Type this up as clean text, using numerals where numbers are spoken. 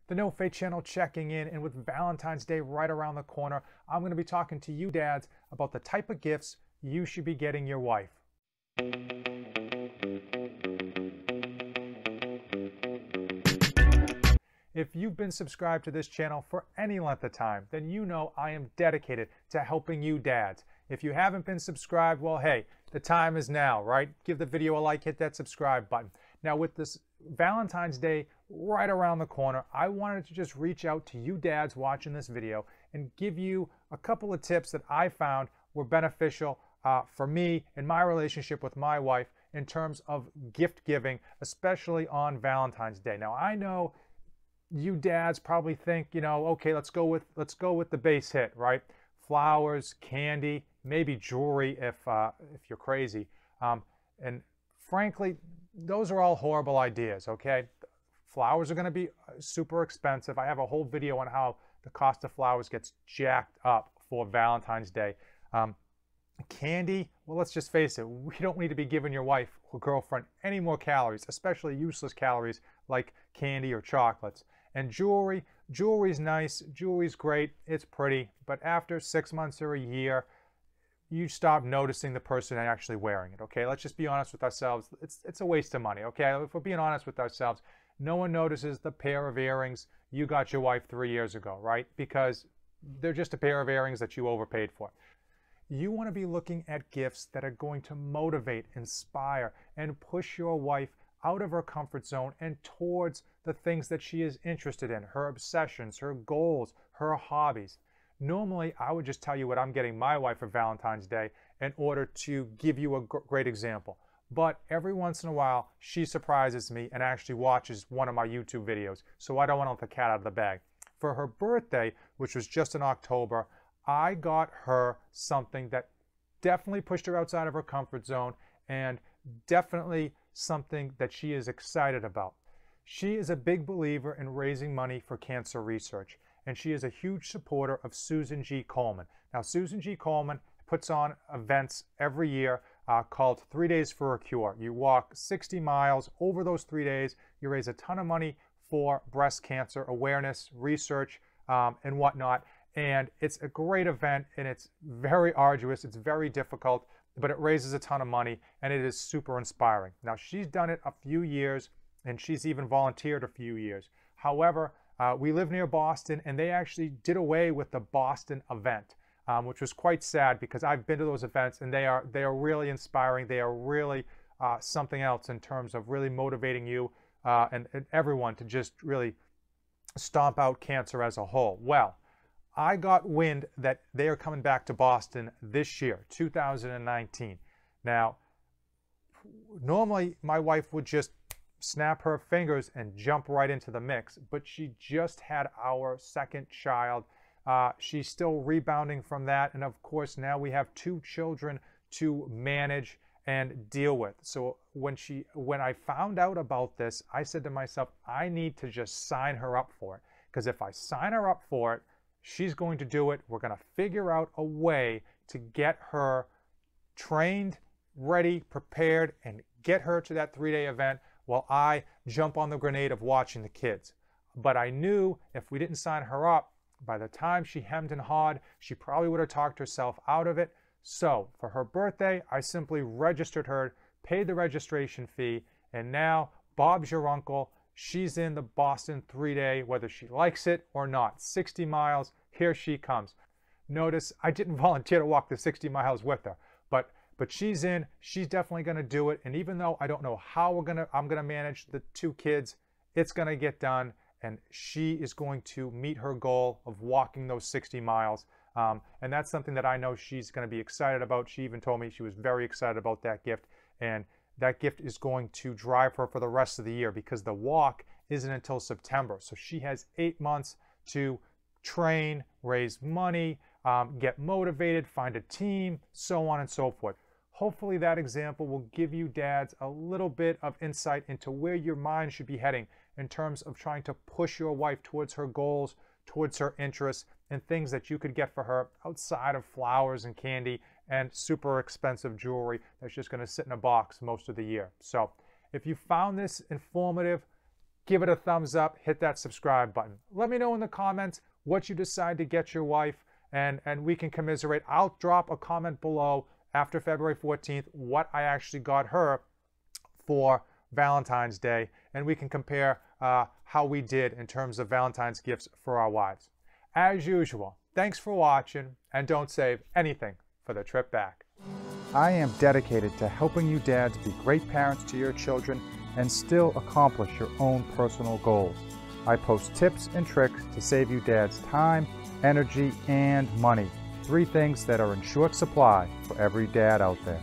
The No Fate channel checking in, and with Valentine's Day right around the corner, I'm going to be talking to you dads about the type of gifts you should be getting your wife. If you've been subscribed to this channel for any length of time, then you know I am dedicated to helping you dads. If you haven't been subscribed, well, hey, the time is now, right? Give the video a like, hit that subscribe button. Now, with this Valentine's Day right around the corner, I wanted to just reach out to you dads watching this video and give you a couple of tips that I found were beneficial for me and my relationship with my wife in terms of gift giving, especially on Valentine's Day. Now, I know you dads probably think, okay, let's go with the base hit, right? Flowers, candy, maybe jewelry if you're crazy. And frankly, those are all horrible ideas, okay? Flowers are going to be super expensive. I have a whole video on how the cost of flowers gets jacked up for Valentine's Day. Candy, well, let's just face it, we don't need to be giving your wife or girlfriend any more calories, especially useless calories like candy or chocolates. And jewelry's nice, jewelry's great, it's pretty, but after 6 months or a year, you stop noticing the person actually wearing it, okay? Let's just be honest with ourselves. It's a waste of money, okay? If we're being honest with ourselves, no one notices the pair of earrings you got your wife 3 years ago, right? Because they're just a pair of earrings that you overpaid for. You want to be looking at gifts that are going to motivate, inspire, and push your wife out of her comfort zone and towards the things that she is interested in, her obsessions, her goals, her hobbies. Normally, I would just tell you what I'm getting my wife for Valentine's Day in order to give you a great example. But every once in a while, she surprises me and actually watches one of my YouTube videos, so I don't want to let the cat out of the bag. For her birthday, which was just in October, I got her something that definitely pushed her outside of her comfort zone and definitely something that she is excited about. She is a big believer in raising money for cancer research, and she is a huge supporter of Susan G. Komen. Now, Susan G. Komen puts on events every year called 3 Days for a Cure. You walk 60 miles over those 3 days. You raise a ton of money for breast cancer awareness, research, and whatnot. And it's a great event, and it's very arduous. It's very difficult, but it raises a ton of money, and it is super inspiring. Now, she's done it a few years, and she's even volunteered a few years. However, we live near Boston, and they actually did away with the Boston event, which was quite sad because I've been to those events, and they are really inspiring. They are really something else in terms of really motivating you and everyone to just really stomp out cancer as a whole. Well, I got wind that they are coming back to Boston this year, 2019. Now, normally my wife would just snap her fingers and jump right into the mix, but she just had our second child. She's still rebounding from that, and of course now we have 2 children to manage and deal with. So when I found out about this, I said to myself, I need to just sign her up for it, because if I sign her up for it, she's going to do it. We're going to figure out a way to get her trained, ready, prepared, and get her to that 3-day event while I jump on the grenade of watching the kids. But I knew if we didn't sign her up, by the time she hemmed and hawed, she probably would have talked herself out of it. So for her birthday, I simply registered her, paid the registration fee, and now Bob's your uncle. She's in the Boston 3-day, whether she likes it or not. 60 miles, here she comes. Notice I didn't volunteer to walk the 60 miles with her, but she's in. She's definitely going to do it. And even though I don't know how I'm going to manage the 2 kids, it's going to get done. And she is going to meet her goal of walking those 60 miles. And that's something that I know she's going to be excited about. She even told me she was very excited about that gift. And that gift is going to drive her for the rest of the year because the walk isn't until September. So she has 8 months to train, raise money, get motivated, find a team, so on and so forth. Hopefully that example will give you dads a little bit of insight into where your mind should be heading in terms of trying to push your wife towards her goals, towards her interests, and things that you could get for her outside of flowers and candy and super expensive jewelry that's just going to sit in a box most of the year. So if you found this informative, give it a thumbs up, hit that subscribe button. Let me know in the comments what you decide to get your wife, and we can commiserate. I'll drop a comment below after February 14th what I actually got her for Valentine's Day, and we can compare how we did in terms of Valentine's gifts for our wives. As usual, thanks for watching, and don't save anything for the trip back. I am dedicated to helping you dads be great parents to your children and still accomplish your own personal goals. I post tips and tricks to save you dads time, energy, and money. 3 things that are in short supply for every dad out there.